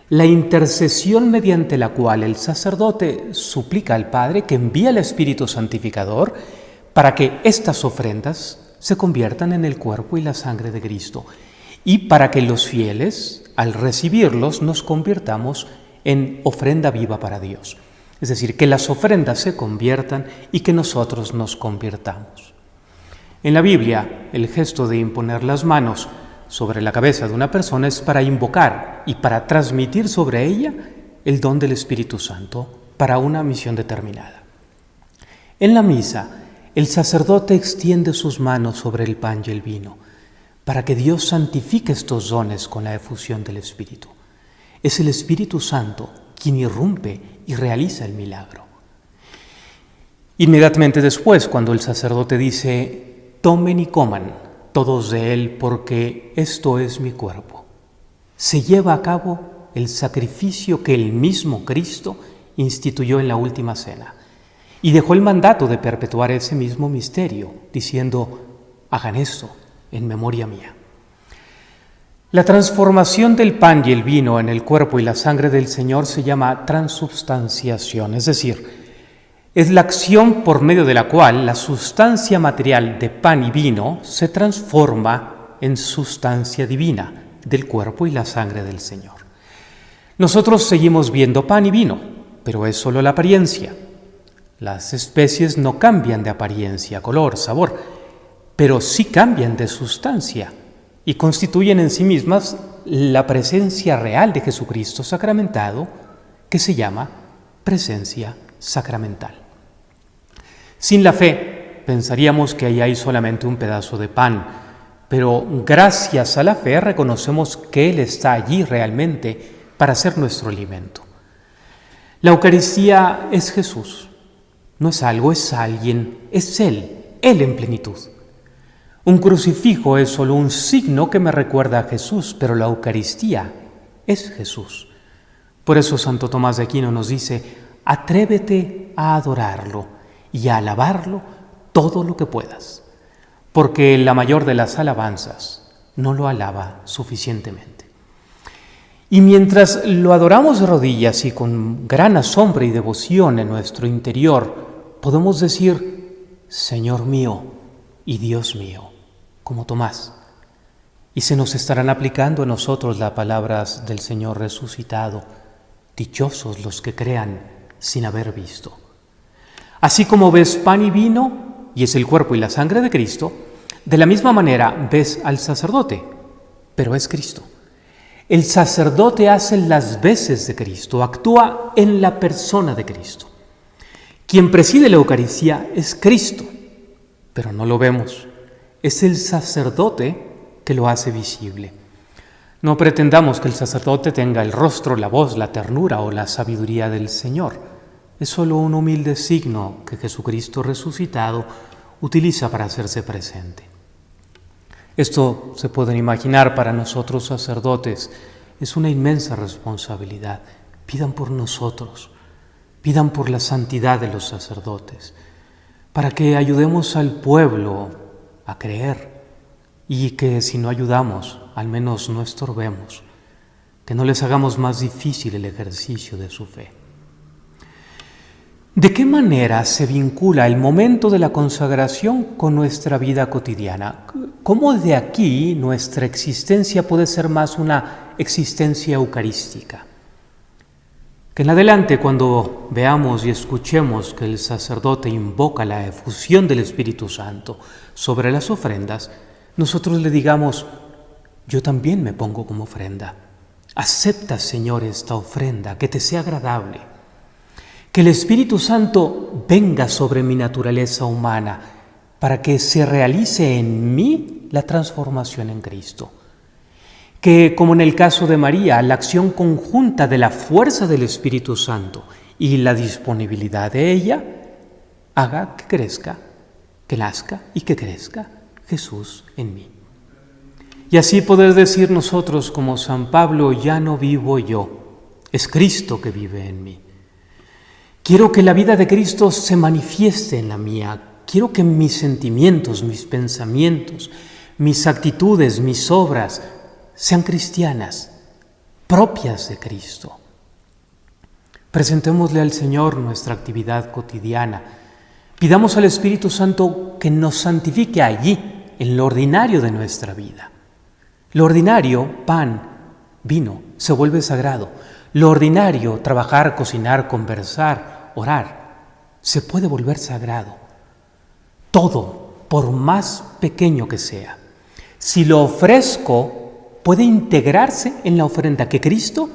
Speaker 1: la intercesión mediante la cual el sacerdote suplica al Padre que envíe al Espíritu Santificador para que estas ofrendas se conviertan en el cuerpo y la sangre de Cristo y para que los fieles, al recibirlos, nos convirtamos en ofrenda viva para Dios. Es decir, que las ofrendas se conviertan y que nosotros nos convirtamos. En la Biblia, el gesto de imponer las manos sobre la cabeza de una persona es para invocar y para transmitir sobre ella el don del Espíritu Santo para una misión determinada. En la misa, el sacerdote extiende sus manos sobre el pan y el vino para que Dios santifique estos dones con la efusión del Espíritu. Es el Espíritu Santo quien irrumpe y realiza el milagro. Inmediatamente después, cuando el sacerdote dice: tomen y coman todos de él, porque esto es mi cuerpo, se lleva a cabo el sacrificio que el mismo Cristo instituyó en la última cena y dejó el mandato de perpetuar ese mismo misterio, diciendo: hagan esto en memoria mía. La transformación del pan y el vino en el cuerpo y la sangre del Señor se llama transubstanciación, es decir, es la acción por medio de la cual la sustancia material de pan y vino se transforma en sustancia divina del cuerpo y la sangre del Señor. Nosotros seguimos viendo pan y vino, pero es solo la apariencia. Las especies no cambian de apariencia, color, sabor, pero sí cambian de sustancia y constituyen en sí mismas la presencia real de Jesucristo sacramentado, que se llama presencia sacramental. Sin la fe, pensaríamos que ahí hay solamente un pedazo de pan, pero gracias a la fe reconocemos que Él está allí realmente para ser nuestro alimento. La Eucaristía es Jesús, no es algo, es alguien, es Él en plenitud. Un crucifijo es solo un signo que me recuerda a Jesús, pero la Eucaristía es Jesús. Por eso Santo Tomás de Aquino nos dice: atrévete a adorarlo y a alabarlo todo lo que puedas, porque la mayor de las alabanzas no lo alaba suficientemente. Y mientras lo adoramos de rodillas y con gran asombro y devoción en nuestro interior, podemos decir: Señor mío y Dios mío, como Tomás. Y se nos estarán aplicando a nosotros las palabras del Señor resucitado: dichosos los que crean sin haber visto. Así como ves pan y vino, y es el cuerpo y la sangre de Cristo, de la misma manera ves al sacerdote, pero es Cristo. El sacerdote hace las veces de Cristo, actúa en la persona de Cristo. Quien preside la Eucaristía es Cristo, pero no lo vemos. Es el sacerdote que lo hace visible. No pretendamos que el sacerdote tenga el rostro, la voz, la ternura o la sabiduría del Señor. Es solo un humilde signo que Jesucristo resucitado utiliza para hacerse presente. Esto, se pueden imaginar, para nosotros sacerdotes es una inmensa responsabilidad. Pidan por nosotros, pidan por la santidad de los sacerdotes, para que ayudemos al pueblo a creer y que si no ayudamos, al menos no estorbemos, que no les hagamos más difícil el ejercicio de su fe. ¿De qué manera se vincula el momento de la consagración con nuestra vida cotidiana? ¿Cómo de aquí nuestra existencia puede ser más una existencia eucarística? Que en adelante, cuando veamos y escuchemos que el sacerdote invoca la efusión del Espíritu Santo sobre las ofrendas, nosotros le digamos: yo también me pongo como ofrenda. Acepta, Señor, esta ofrenda, que te sea agradable. Que el Espíritu Santo venga sobre mi naturaleza humana para que se realice en mí la transformación en Cristo. Que, como en el caso de María, la acción conjunta de la fuerza del Espíritu Santo y la disponibilidad de ella haga que crezca, que nazca y que crezca Jesús en mí. Y así poder decir nosotros como San Pablo: ya no vivo yo, es Cristo que vive en mí. Quiero que la vida de Cristo se manifieste en la mía. Quiero que mis sentimientos, mis pensamientos, mis actitudes, mis obras sean cristianas, propias de Cristo. Presentémosle al Señor nuestra actividad cotidiana. Pidamos al Espíritu Santo que nos santifique allí, en lo ordinario de nuestra vida. Lo ordinario, pan, vino, se vuelve sagrado. Lo ordinario, trabajar, cocinar, conversar, orar, se puede volver sagrado. Todo, por más pequeño que sea, si lo ofrezco, puede integrarse en la ofrenda que Cristo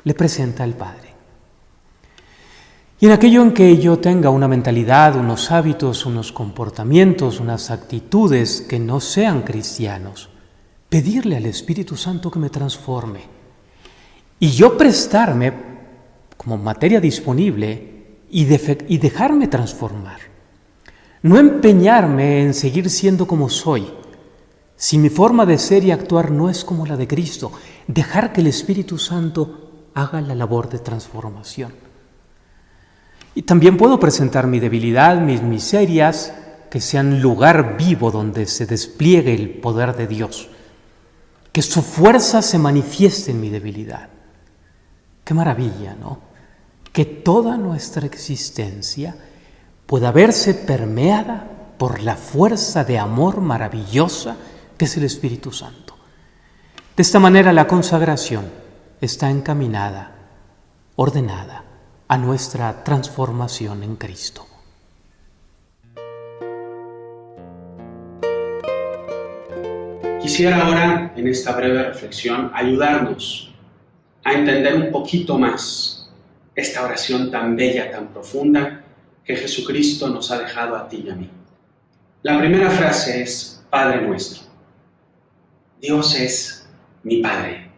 Speaker 1: le presenta al Padre. Y en aquello en que yo tenga una mentalidad, unos hábitos, unos comportamientos, unas actitudes que no sean cristianos, pedirle al Espíritu Santo que me transforme. Y yo prestarme como materia disponible y dejarme transformar. No empeñarme en seguir siendo como soy. Si mi forma de ser y actuar no es como la de Cristo, dejar que el Espíritu Santo haga la labor de transformación. Y también puedo presentar mi debilidad, mis miserias, que sean lugar vivo donde se despliegue el poder de Dios. Que su fuerza se manifieste en mi debilidad. Qué maravilla, ¿no? Que toda nuestra existencia pueda verse permeada por la fuerza de amor maravillosa que es el Espíritu Santo. De esta manera la consagración está encaminada, ordenada a nuestra transformación en Cristo.
Speaker 6: Quisiera ahora, en esta breve reflexión, ayudarnos a entender un poquito más esta oración tan bella, tan profunda que Jesucristo nos ha dejado a ti y a mí. La primera frase es: Padre nuestro. Dios es mi Padre.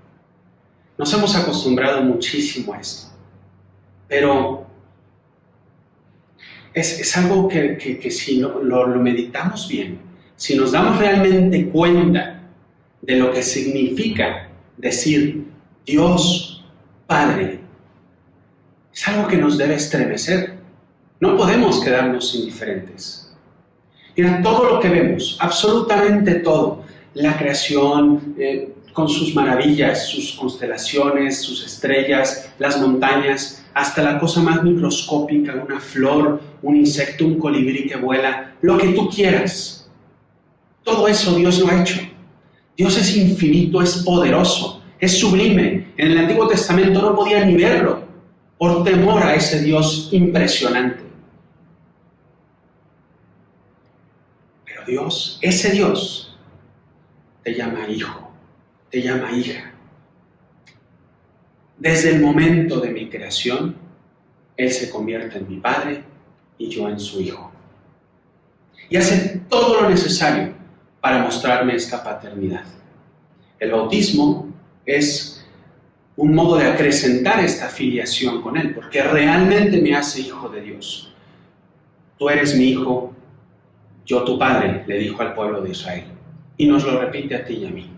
Speaker 6: Nos hemos acostumbrado muchísimo a esto, pero es algo que si lo meditamos bien, si nos damos realmente cuenta de lo que significa decir Dios Padre, es algo que nos debe estremecer. No podemos quedarnos indiferentes. Mira, todo lo que vemos, absolutamente todo, la creación con sus maravillas, sus constelaciones, sus estrellas, las montañas, hasta la cosa más microscópica, una flor, un insecto, un colibrí que vuela, lo que tú quieras. Todo eso Dios lo ha hecho. Dios es infinito, es poderoso, es sublime. En el Antiguo Testamento no podía ni verlo por temor a ese Dios impresionante. Pero Dios, ese Dios, te llama hijo, te llama hija. Desde el momento de mi creación, Él se convierte en mi Padre y yo en su Hijo. Y hace todo lo necesario para mostrarme esta paternidad. El bautismo es un modo de acrecentar esta filiación con Él, porque realmente me hace hijo de Dios. Tú eres mi hijo, yo tu padre, le dijo al pueblo de Israel. y nos lo repite a ti y a mí.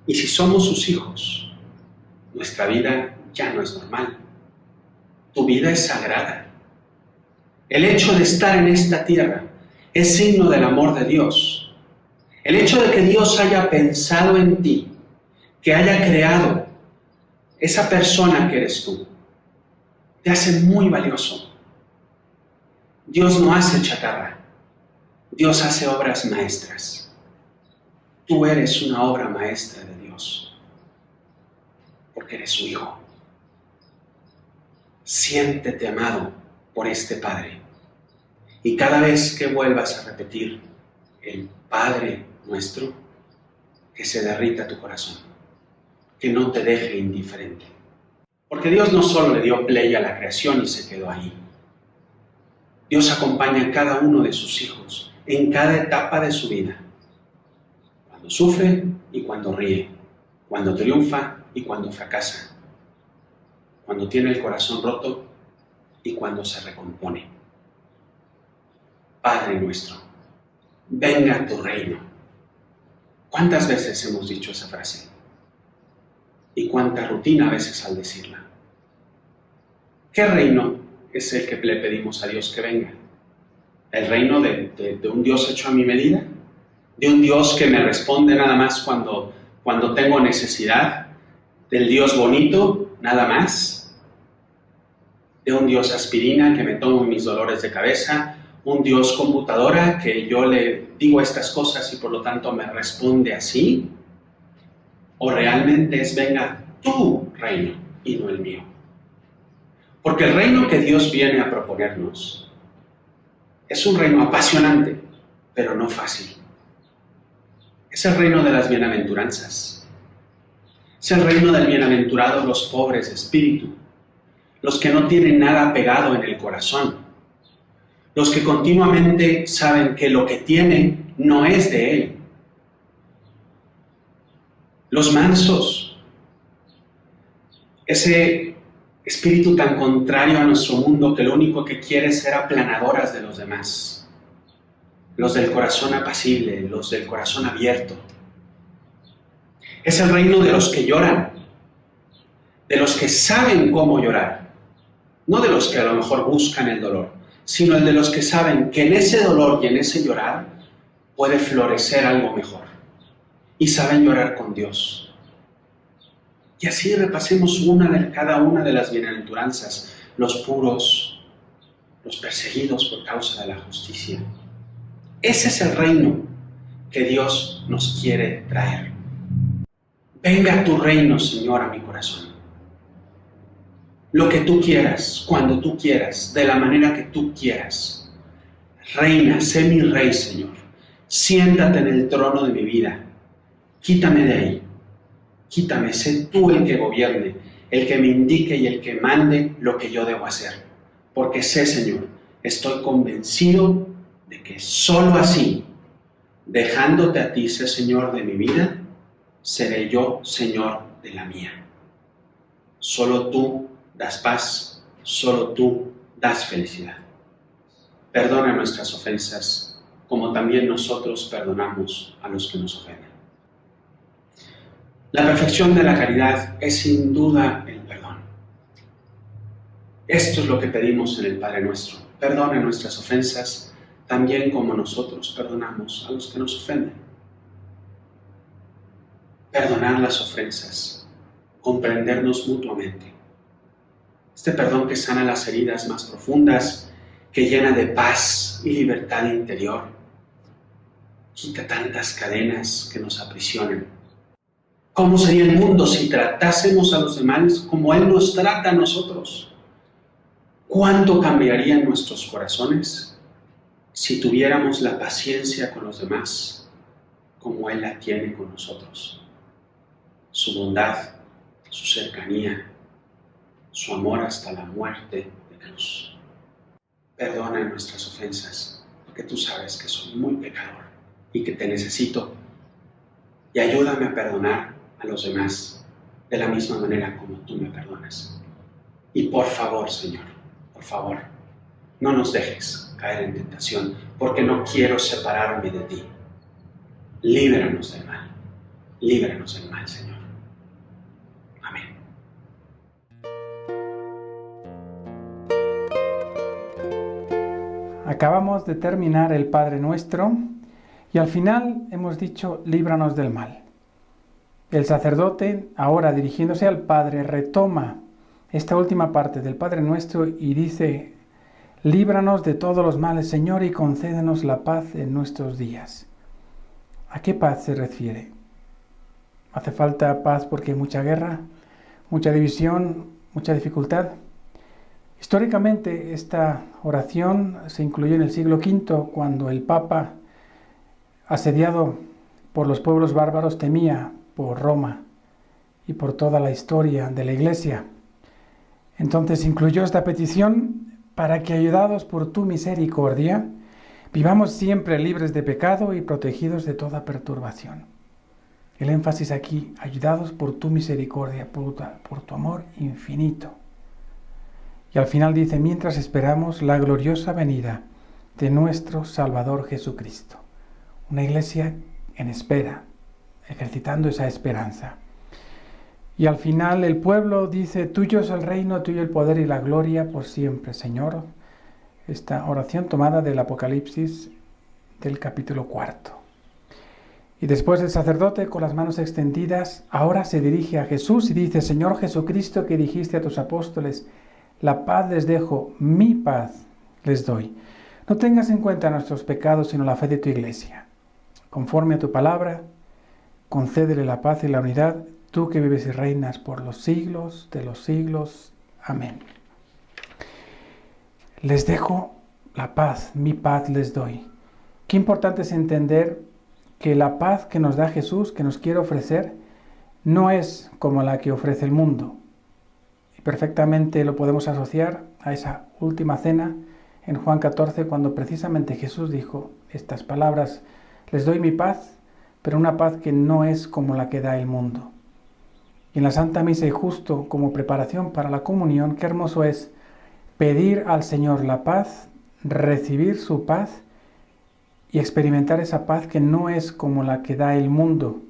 Speaker 6: Y si somos sus hijos, nuestra vida ya no es normal. Tu vida es sagrada. El hecho de estar en esta tierra es signo del amor de Dios. El hecho de que Dios haya pensado en ti, que haya creado esa persona que eres tú, te hace muy valioso. Dios no hace chatarra. Dios hace obras maestras. Tú eres una obra maestra de Dios, porque eres su hijo. Siéntete amado por este Padre. Y cada vez que vuelvas a repetir el Padre nuestro, que se derrita tu corazón, que no te deje indiferente. Porque Dios no solo le dio play a la creación y se quedó ahí. Dios acompaña a cada uno de sus hijos en cada etapa de su vida. Cuando sufre y cuando ríe, cuando triunfa y cuando fracasa, cuando tiene el corazón roto y cuando se recompone. Padre nuestro, venga tu reino. ¿Cuántas veces hemos dicho esa frase? ¿Y cuánta rutina a veces al decirla? ¿Qué reino es el que le pedimos a Dios que venga? ¿El reino de un Dios hecho a mi medida? ¿De un Dios que me responde nada más cuando tengo necesidad? ¿Del Dios bonito nada más? ¿De un Dios aspirina que me tomo mis dolores de cabeza? ¿Un Dios computadora que yo le digo estas cosas y por lo tanto me responde así? ¿O realmente es venga tu reino y no el mío? Porque el reino que Dios viene a proponernos es un reino apasionante, pero no fácil. Es el reino de las bienaventuranzas. Es el reino del bienaventurado los pobres de espíritu, los que no tienen nada pegado en el corazón, los que continuamente saben que lo que tienen no es de Él. Los mansos, ese espíritu tan contrario a nuestro mundo que lo único que quiere es ser aplanadoras de los demás. Los del corazón apacible, los del corazón abierto. Es el reino de los que lloran, de los que saben cómo llorar, no de los que a lo mejor buscan el dolor, sino el de los que saben que en ese dolor y en ese llorar puede florecer algo mejor. Y saben llorar con Dios. Y así repasemos cada una de las bienaventuranzas, los puros, los perseguidos por causa de la justicia. Ese es el reino que Dios nos quiere traer. Venga tu reino, Señor, a mi corazón. Lo que tú quieras, cuando tú quieras, de la manera que tú quieras. Reina, sé mi rey, Señor. Siéntate en el trono de mi vida. Quítame de ahí. Quítame, sé tú el que gobierne, el que me indique y el que mande lo que yo debo hacer. Porque sé, Señor, estoy convencido de que solo así, dejándote a ti, sé Señor de mi vida, seré yo Señor de la mía. Solo tú das paz, solo tú das felicidad. Perdona nuestras ofensas, como también nosotros perdonamos a los que nos ofenden. La perfección de la caridad es sin duda el perdón. Esto es lo que pedimos en el Padre Nuestro. Perdona nuestras ofensas, también como nosotros perdonamos a los que nos ofenden. Perdonar las ofensas, comprendernos mutuamente. Este perdón que sana las heridas más profundas, que llena de paz y libertad interior, quita tantas cadenas que nos aprisionan. ¿Cómo sería el mundo si tratásemos a los demás como Él nos trata a nosotros? ¿Cuánto cambiarían nuestros corazones si tuviéramos la paciencia con los demás como Él la tiene con nosotros? Su bondad, su cercanía, su amor hasta la muerte de cruz. Perdona nuestras ofensas, porque tú sabes que soy muy pecador y que te necesito. Y ayúdame a perdonar a los demás de la misma manera como tú me perdonas. Y por favor, Señor, por favor, no nos dejes caer en tentación, porque no quiero separarme de ti. Líbranos del mal. Líbranos del mal, Señor. Amén.
Speaker 7: Acabamos de terminar el Padre Nuestro y al final hemos dicho líbranos del mal. El sacerdote, ahora dirigiéndose al Padre, retoma esta última parte del Padre Nuestro y dice: líbranos de todos los males, Señor, y concédenos la paz en nuestros días. ¿A qué paz se refiere? ¿Hace falta paz porque hay mucha guerra, mucha división, mucha dificultad? Históricamente esta oración se incluyó en el siglo V, cuando el Papa, asediado por los pueblos bárbaros, temía por Roma y por toda la historia de la Iglesia. Entonces incluyó esta petición para que, ayudados por tu misericordia, vivamos siempre libres de pecado y protegidos de toda perturbación. El énfasis aquí: ayudados por tu misericordia, por tu amor infinito. Y al final dice: mientras esperamos la gloriosa venida de nuestro Salvador Jesucristo. Una iglesia en espera, ejercitando esa esperanza. Y al final el pueblo dice: tuyo es el reino, tuyo el poder y la gloria por siempre, Señor. Esta oración tomada del Apocalipsis del capítulo 4. Y después el sacerdote, con las manos extendidas, ahora se dirige a Jesús y dice: Señor Jesucristo, que dijiste a tus apóstoles: la paz les dejo, mi paz les doy. No tengas en cuenta nuestros pecados, sino la fe de tu iglesia. Conforme a tu palabra, concédele la paz y la unidad, tú que vives y reinas por los siglos de los siglos. Amén. Les dejo la paz, mi paz les doy. Qué importante es entender que la paz que nos da Jesús, que nos quiere ofrecer, no es como la que ofrece el mundo. Y perfectamente lo podemos asociar a esa última cena en Juan 14, cuando precisamente Jesús dijo estas palabras: les doy mi paz, pero una paz que no es como la que da el mundo. Y en la Santa Misa, y justo como preparación para la comunión, qué hermoso es pedir al Señor la paz, recibir su paz y experimentar esa paz que no es como la que da el mundo.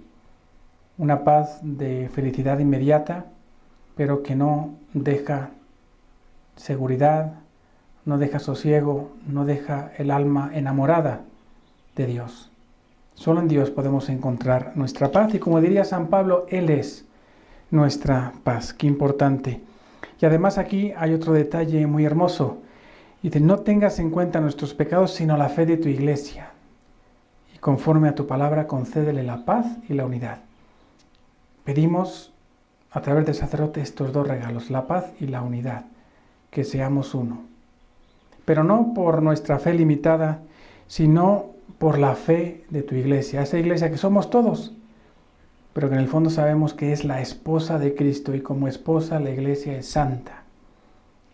Speaker 7: Una paz de felicidad inmediata, pero que no deja seguridad, no deja sosiego, no deja el alma enamorada de Dios. Solo en Dios podemos encontrar nuestra paz, y como diría San Pablo, Él es nuestra paz. Qué importante. Y además aquí hay otro detalle muy hermoso. Dice: no tengas en cuenta nuestros pecados, sino la fe de tu iglesia. Y conforme a tu palabra, concédele la paz y la unidad. Pedimos a través del sacerdote estos dos regalos: la paz y la unidad, que seamos uno. Pero no por nuestra fe limitada, sino por la fe de tu iglesia, esa iglesia que somos todos, pero que en el fondo sabemos que es la esposa de Cristo, y como esposa la iglesia es santa.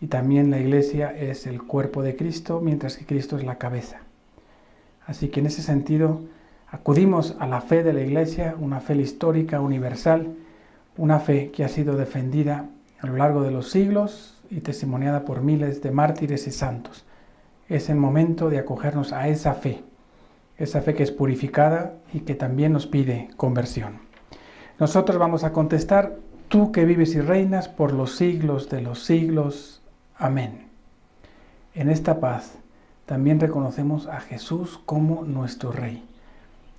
Speaker 7: Y también la iglesia es el cuerpo de Cristo, mientras que Cristo es la cabeza. Así que en ese sentido acudimos a la fe de la iglesia, una fe histórica, universal, una fe que ha sido defendida a lo largo de los siglos y testimoniada por miles de mártires y santos. Es el momento de acogernos a esa fe que es purificada y que también nos pide conversión. Nosotros vamos a contestar: tú que vives y reinas por los siglos de los siglos. Amén. En esta paz también reconocemos a Jesús como nuestro Rey.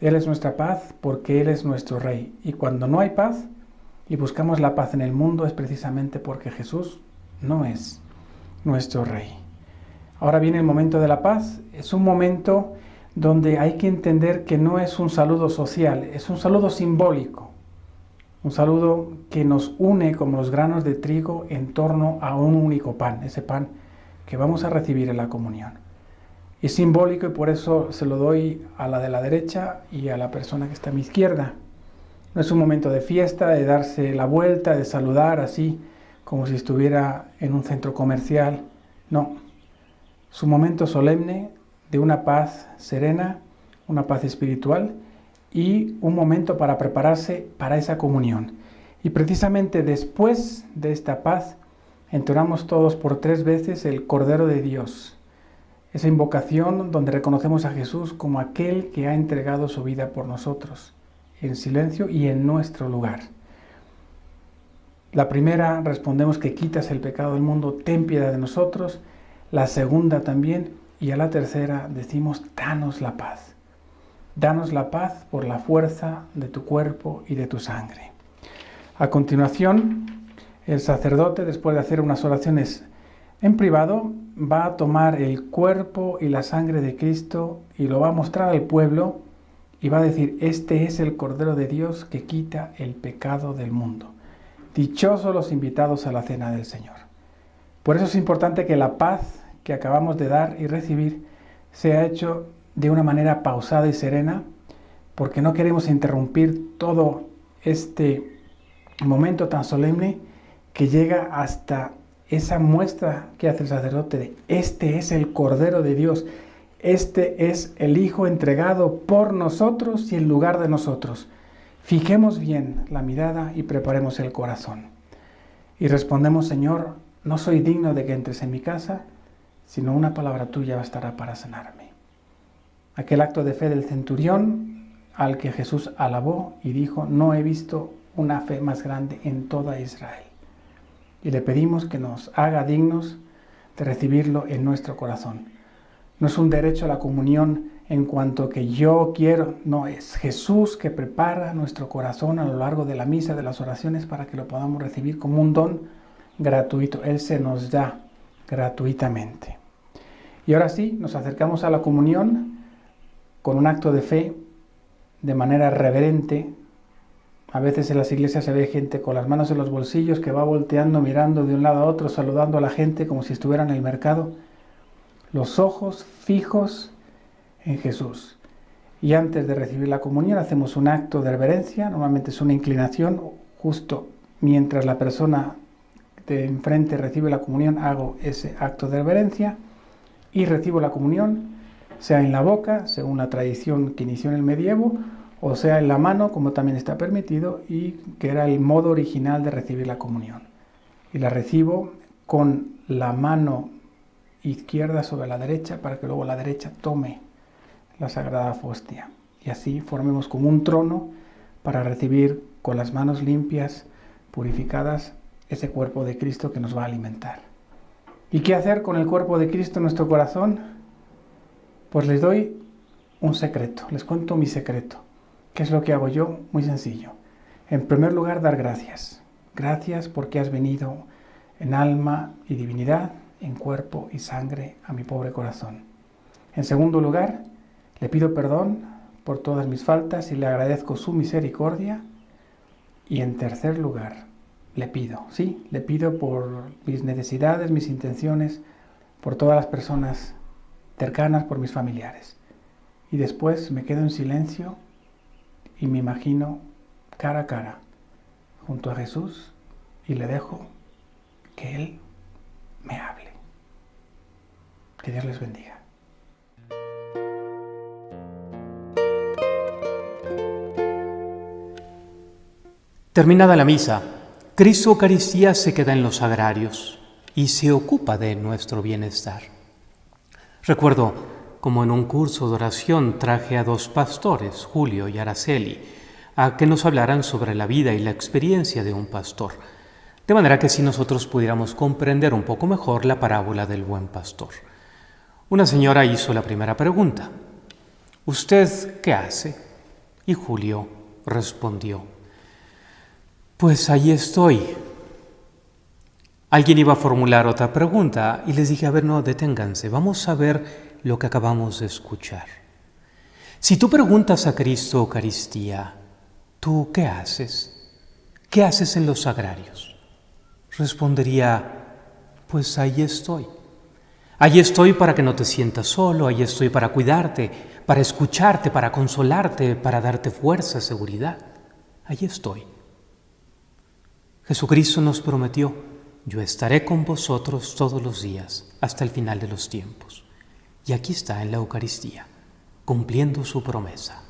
Speaker 7: Él es nuestra paz porque Él es nuestro Rey. Y cuando no hay paz y buscamos la paz en el mundo, es precisamente porque Jesús no es nuestro Rey. Ahora viene el momento de la paz. Es un momento donde hay que entender que no es un saludo social, es un saludo simbólico. Un saludo que nos une como los granos de trigo en torno a un único pan, ese pan que vamos a recibir en la comunión. Es simbólico y por eso se lo doy a la de la derecha y a la persona que está a mi izquierda. No es un momento de fiesta, de darse la vuelta, de saludar así como si estuviera en un centro comercial. No, es un momento solemne de una paz serena, una paz espiritual, y un momento para prepararse para esa comunión. Y precisamente después de esta paz, entonamos todos por 3 veces el Cordero de Dios, esa invocación donde reconocemos a Jesús como aquel que ha entregado su vida por nosotros, en silencio y en nuestro lugar. La primera respondemos que quitas el pecado del mundo, ten piedad de nosotros. La segunda también, y a la tercera decimos, danos la paz. Danos la paz por la fuerza de tu cuerpo y de tu sangre. A continuación, el sacerdote, después de hacer unas oraciones en privado, va a tomar el cuerpo y la sangre de Cristo y lo va a mostrar al pueblo y va a decir, este es el Cordero de Dios que quita el pecado del mundo. Dichosos los invitados a la cena del Señor. Por eso es importante que la paz que acabamos de dar y recibir sea hecho de una manera pausada y serena, porque no queremos interrumpir todo este momento tan solemne que llega hasta esa muestra que hace el sacerdote de este es el Cordero de Dios, este es el Hijo entregado por nosotros y en lugar de nosotros. Fijemos bien la mirada y preparemos el corazón. Y respondemos, Señor, no soy digno de que entres en mi casa, sino una palabra tuya bastará para sanarme. Aquel acto de fe del centurión al que Jesús alabó y dijo, no he visto una fe más grande en toda Israel. Y le pedimos que nos haga dignos de recibirlo en nuestro corazón. No es un derecho a la comunión en cuanto que yo quiero, no, es Jesús que prepara nuestro corazón a lo largo de la misa, de las oraciones, para que lo podamos recibir como un don gratuito. Él se nos da gratuitamente. Y ahora sí, nos acercamos a la comunión con un acto de fe, de manera reverente. A veces en las iglesias se ve gente con las manos en los bolsillos que va volteando, mirando de un lado a otro, saludando a la gente como si estuviera en el mercado. Los ojos fijos en Jesús. Y antes de recibir la comunión hacemos un acto de reverencia, normalmente es una inclinación, justo mientras la persona de enfrente recibe la comunión, hago ese acto de reverencia y recibo la comunión, sea en la boca, según la tradición que inició en el medievo, o sea en la mano, como también está permitido, y que era el modo original de recibir la comunión. Y la recibo con la mano izquierda sobre la derecha, para que luego la derecha tome la Sagrada Hostia. Y así formemos como un trono para recibir con las manos limpias, purificadas, ese cuerpo de Cristo que nos va a alimentar. ¿Y qué hacer con el cuerpo de Cristo en nuestro corazón? Pues les doy un secreto, les cuento mi secreto. ¿Qué es lo que hago yo? Muy sencillo. En primer lugar, dar gracias. Gracias porque has venido en alma y divinidad, en cuerpo y sangre a mi pobre corazón. En segundo lugar, le pido perdón por todas mis faltas y le agradezco su misericordia. Y en tercer lugar, le pido por mis necesidades, mis intenciones, por todas las personas cercanas, por mis familiares. Y después me quedo en silencio y me imagino cara a cara junto a Jesús y le dejo que Él me hable. Que Dios les bendiga.
Speaker 1: Terminada la misa, Cristo Eucaristía se queda en los sagrarios y se ocupa de nuestro bienestar. Recuerdo como en un curso de oración traje a 2 pastores, Julio y Araceli, a que nos hablaran sobre la vida y la experiencia de un pastor, de manera que si nosotros pudiéramos comprender un poco mejor la parábola del buen pastor. Una señora hizo la primera pregunta: ¿usted qué hace? Y Julio respondió: pues ahí estoy. Alguien iba a formular otra pregunta y les dije, a ver, no, deténganse, vamos a ver lo que acabamos de escuchar. Si tú preguntas a Cristo Eucaristía, ¿tú qué haces? ¿Qué haces en los sagrarios? Respondería, pues ahí estoy. Ahí estoy para que no te sientas solo, ahí estoy para cuidarte, para escucharte, para consolarte, para darte fuerza, seguridad. Ahí estoy. Jesucristo nos prometió, yo estaré con vosotros todos los días hasta el final de los tiempos. Y aquí está en la Eucaristía, cumpliendo su promesa.